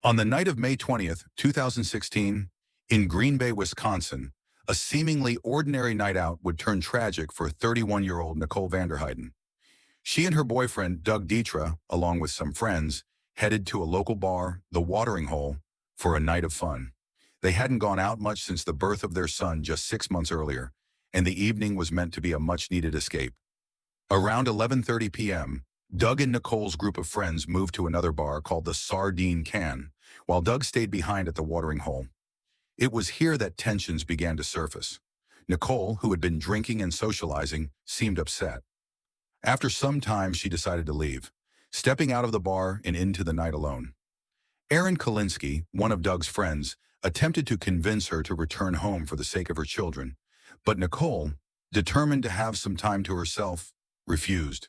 On the night of May 20th, 2016, in Green Bay, Wisconsin, a seemingly ordinary night out would turn tragic for 31-year-old Nicole Vanderheiden. She and her boyfriend, Doug Dietra, along with some friends, headed to a local bar, the Watering Hole, for a night of fun. They hadn't gone out much since the birth of their son just 6 months earlier, and the evening was meant to be a much-needed escape. Around 11:30 p.m., Doug and Nicole's group of friends moved to another bar called the Sardine Can, while Doug stayed behind at the Watering Hole. It was here that tensions began to surface. Nicole, who had been drinking and socializing, seemed upset. After some time, she decided to leave, stepping out of the bar and into the night alone. Aaron Kalinsky, one of Doug's friends, attempted to convince her to return home for the sake of her children, but Nicole, determined to have some time to herself, refused.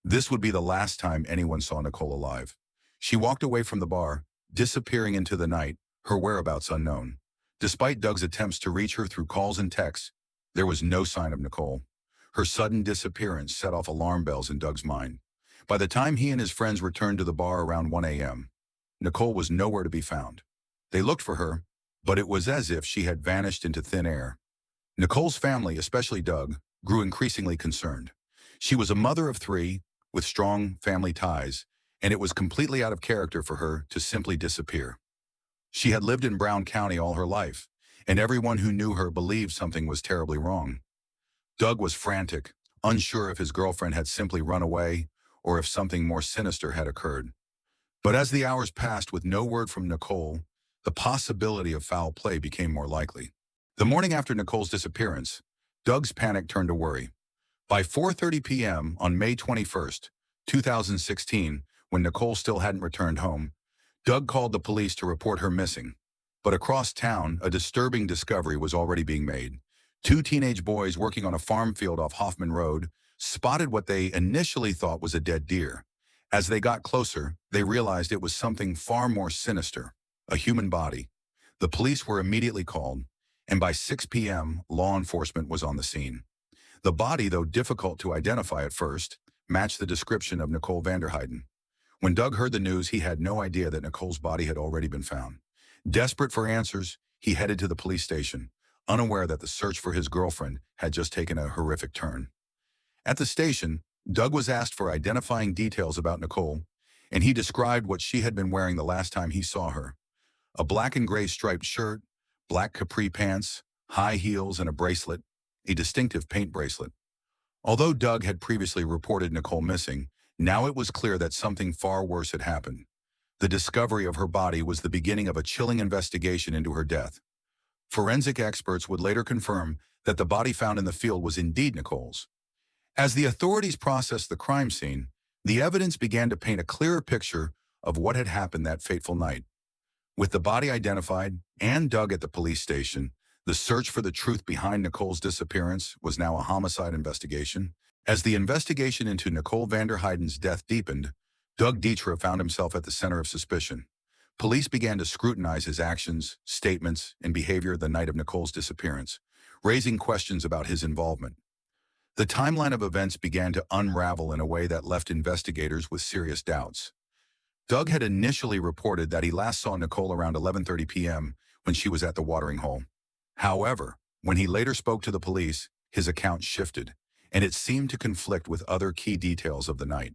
This would be the last time anyone saw Nicole alive. She walked away from the bar, disappearing into the night, her whereabouts unknown. Despite Doug's attempts to reach her through calls and texts, there was no sign of Nicole. Her sudden disappearance set off alarm bells in Doug's mind. By the time he and his friends returned to the bar around 1 a.m., Nicole was nowhere to be found. They looked for her, but it was as if she had vanished into thin air. Nicole's family, especially Doug, grew increasingly concerned. She was a mother of three, with strong family ties, and it was completely out of character for her to simply disappear. She had lived in Brown County all her life, and everyone who knew her believed something was terribly wrong. Doug was frantic, unsure if his girlfriend had simply run away or if something more sinister had occurred. But as the hours passed with no word from Nicole, the possibility of foul play became more likely. The morning after Nicole's disappearance, Doug's panic turned to worry. By 4:30 p.m. on May 21st, 2016, when Nicole still hadn't returned home, Doug called the police to report her missing. But across town, a disturbing discovery was already being made. Two teenage boys working on a farm field off Hoffman Road spotted what they initially thought was a dead deer. As they got closer, they realized it was something far more sinister, a human body. The police were immediately called, and by 6 p.m., law enforcement was on the scene. The body, though difficult to identify at first, matched the description of Nicole Vanderheiden. When Doug heard the news, he had no idea that Nicole's body had already been found. Desperate for answers, he headed to the police station, unaware that the search for his girlfriend had just taken a horrific turn. At the station, Doug was asked for identifying details about Nicole, and he described what she had been wearing the last time he saw her. A black and gray striped shirt, black capri pants, high heels, and a bracelet, a distinctive paint bracelet. Although Doug had previously reported Nicole missing, now it was clear that something far worse had happened. The discovery of her body was the beginning of a chilling investigation into her death. Forensic experts would later confirm that the body found in the field was indeed Nicole's. As the authorities processed the crime scene, the evidence began to paint a clearer picture of what had happened that fateful night. With the body identified and Doug at the police station, the search for the truth behind Nicole's disappearance was now a homicide investigation. As the investigation into Nicole Vanderheiden's death deepened, Doug Dietra found himself at the center of suspicion. Police began to scrutinize his actions, statements, and behavior the night of Nicole's disappearance, raising questions about his involvement. The timeline of events began to unravel in a way that left investigators with serious doubts. Doug had initially reported that he last saw Nicole around 11:30 p.m. when she was at the Watering Hole. However, when he later spoke to the police, his account shifted, and it seemed to conflict with other key details of the night.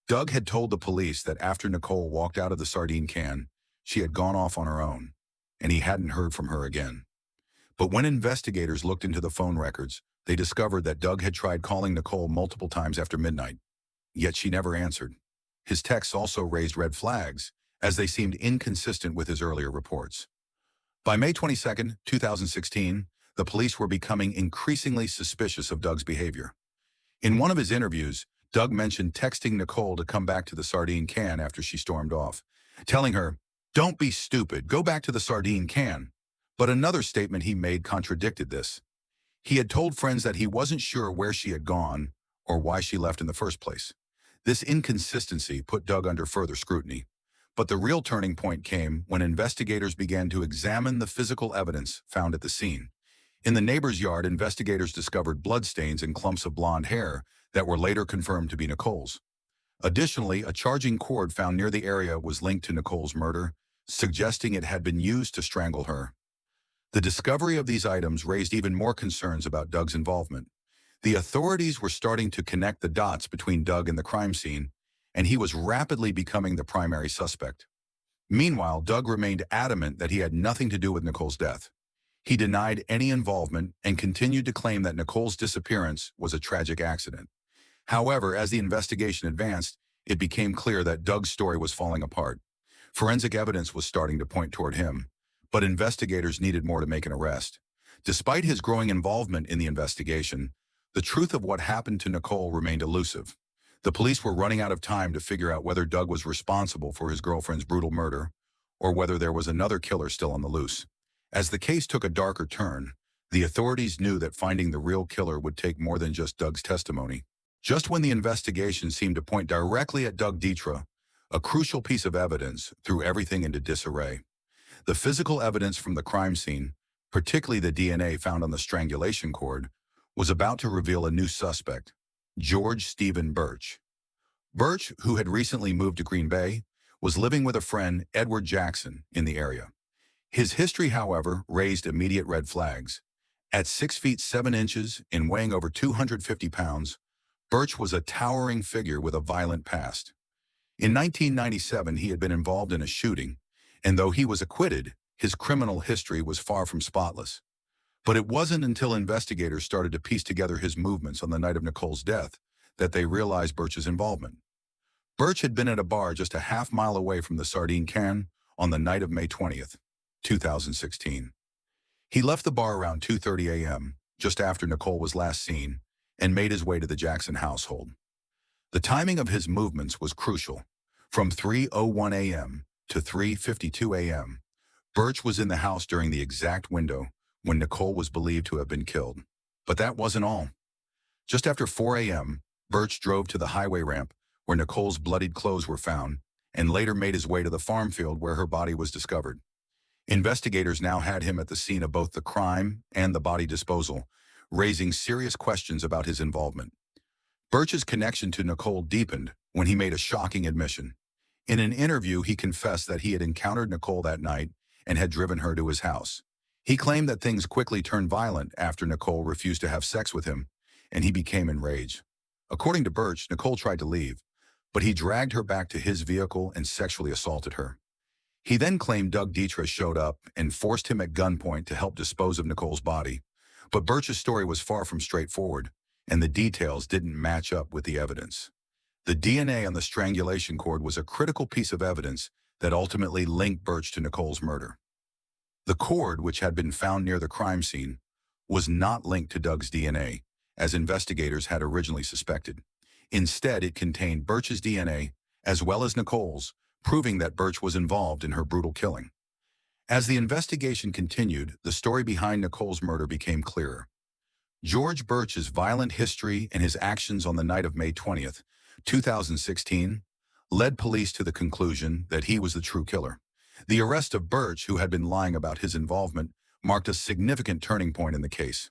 Doug had told the police that after Nicole walked out of the sardine can, she had gone off on her own, and he hadn't heard from her again. But when investigators looked into the phone records, they discovered that Doug had tried calling Nicole multiple times after midnight, yet she never answered. His texts also raised red flags, as they seemed inconsistent with his earlier reports. By May 22nd, 2016, the police were becoming increasingly suspicious of Doug's behavior. In one of his interviews, Doug mentioned texting Nicole to come back to the sardine can after she stormed off, telling her, "Don't be stupid, go back to the sardine can." But another statement he made contradicted this. He had told friends that he wasn't sure where she had gone or why she left in the first place. This inconsistency put Doug under further scrutiny. But the real turning point came when investigators began to examine the physical evidence found at the scene. In the neighbor's yard, investigators discovered bloodstains and clumps of blonde hair that were later confirmed to be Nicole's. Additionally, a charging cord found near the area was linked to Nicole's murder, suggesting it had been used to strangle her. The discovery of these items raised even more concerns about Doug's involvement. The authorities were starting to connect the dots between Doug and the crime scene, and he was rapidly becoming the primary suspect. Meanwhile, Doug remained adamant that he had nothing to do with Nicole's death. He denied any involvement and continued to claim that Nicole's disappearance was a tragic accident. However, as the investigation advanced, it became clear that Doug's story was falling apart. Forensic evidence was starting to point toward him, but investigators needed more to make an arrest. Despite his growing involvement in the investigation, the truth of what happened to Nicole remained elusive. The police were running out of time to figure out whether Doug was responsible for his girlfriend's brutal murder, or whether there was another killer still on the loose. As the case took a darker turn, the authorities knew that finding the real killer would take more than just Doug's testimony. Just when the investigation seemed to point directly at Doug Dietra, a crucial piece of evidence threw everything into disarray. The physical evidence from the crime scene, particularly the DNA found on the strangulation cord, was about to reveal a new suspect, George Stephen Birch. Birch, who had recently moved to Green Bay, was living with a friend, Edward Jackson, in the area. His history, however, raised immediate red flags. At 6 feet 7 inches and weighing over 250 pounds, Birch was a towering figure with a violent past. In 1997, he had been involved in a shooting, and though he was acquitted, his criminal history was far from spotless. But it wasn't until investigators started to piece together his movements on the night of Nicole's death that they realized Birch's involvement. Birch had been at a bar just a half-mile away from the sardine can on the night of May 20th, 2016. He left the bar around 2:30 a.m., just after Nicole was last seen, and made his way to the Jackson household. The timing of his movements was crucial. From 3:01 a.m. to 3:52 a.m., Birch was in the house during the exact window when Nicole was believed to have been killed. But that wasn't all. Just after 4 a.m., Birch drove to the highway ramp where Nicole's bloodied clothes were found and later made his way to the farm field where her body was discovered. Investigators now had him at the scene of both the crime and the body disposal, raising serious questions about his involvement. Birch's connection to Nicole deepened when he made a shocking admission. In an interview, he confessed that he had encountered Nicole that night and had driven her to his house. He claimed that things quickly turned violent after Nicole refused to have sex with him, and he became enraged. According to Birch, Nicole tried to leave, but he dragged her back to his vehicle and sexually assaulted her. He then claimed Doug Dietra showed up and forced him at gunpoint to help dispose of Nicole's body. But Birch's story was far from straightforward, and the details didn't match up with the evidence. The DNA on the strangulation cord was a critical piece of evidence that ultimately linked Birch to Nicole's murder. The cord, which had been found near the crime scene, was not linked to Doug's DNA, as investigators had originally suspected. Instead, it contained Birch's DNA, as well as Nicole's, proving that Birch was involved in her brutal killing. As the investigation continued, the story behind Nicole's murder became clearer. George Birch's violent history and his actions on the night of May 20th, 2016, led police to the conclusion that he was the true killer. The arrest of Birch, who had been lying about his involvement, marked a significant turning point in the case.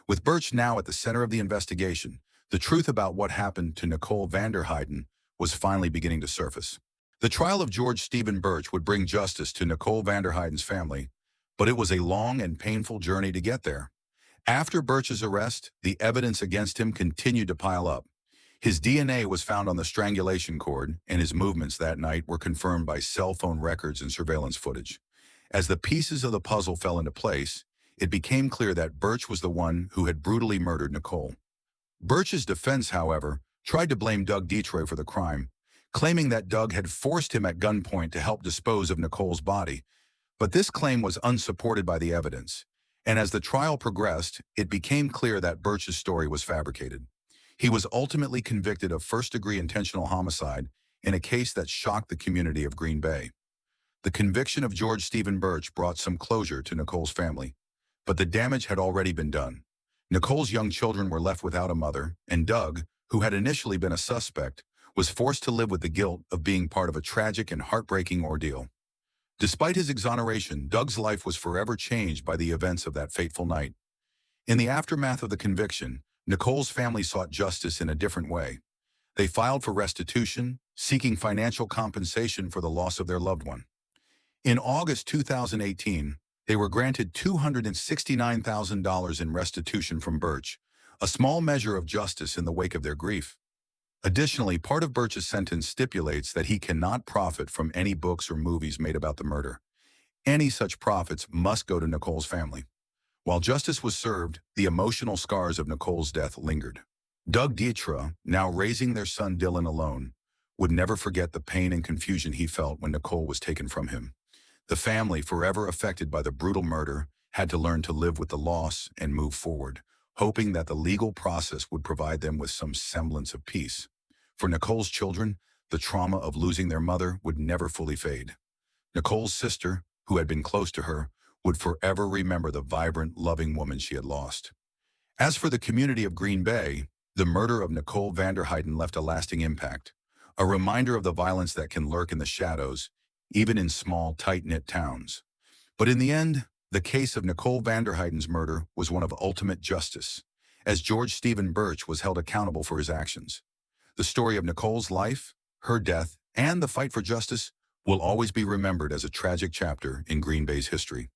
With Birch now at the center of the investigation, the truth about what happened to Nicole Vanderheyden was finally beginning to surface. The trial of George Stephen Birch would bring justice to Nicole Vanderheyden's family, but it was a long and painful journey to get there. After Birch's arrest, the evidence against him continued to pile up. His DNA was found on the strangulation cord, and his movements that night were confirmed by cell phone records and surveillance footage. As the pieces of the puzzle fell into place, it became clear that Birch was the one who had brutally murdered Nicole. Birch's defense, however, tried to blame Doug Dietra for the crime, claiming that Doug had forced him at gunpoint to help dispose of Nicole's body. But this claim was unsupported by the evidence, and as the trial progressed, it became clear that Birch's story was fabricated. He was ultimately convicted of first-degree intentional homicide in a case that shocked the community of Green Bay. The conviction of George Stephen Birch brought some closure to Nicole's family, but the damage had already been done. Nicole's young children were left without a mother, and Doug, who had initially been a suspect, was forced to live with the guilt of being part of a tragic and heartbreaking ordeal. Despite his exoneration, Doug's life was forever changed by the events of that fateful night. In the aftermath of the conviction, Nicole's family sought justice in a different way. They filed for restitution, seeking financial compensation for the loss of their loved one. In August 2018, they were granted $269,000 in restitution from Birch, a small measure of justice in the wake of their grief. Additionally, part of Birch's sentence stipulates that he cannot profit from any books or movies made about the murder. Any such profits must go to Nicole's family. While justice was served, the emotional scars of Nicole's death lingered. Doug Dietra, now raising their son Dylan alone, would never forget the pain and confusion he felt when Nicole was taken from him. The family, forever affected by the brutal murder, had to learn to live with the loss and move forward, hoping that the legal process would provide them with some semblance of peace. For Nicole's children, the trauma of losing their mother would never fully fade. Nicole's sister, who had been close to her, would forever remember the vibrant, loving woman she had lost. As for the community of Green Bay, the murder of Nicole Vanderheiden left a lasting impact, a reminder of the violence that can lurk in the shadows, even in small, tight-knit towns. But in the end, the case of Nicole Vanderheiden's murder was one of ultimate justice, as George Stephen Birch was held accountable for his actions. The story of Nicole's life, her death, and the fight for justice will always be remembered as a tragic chapter in Green Bay's history.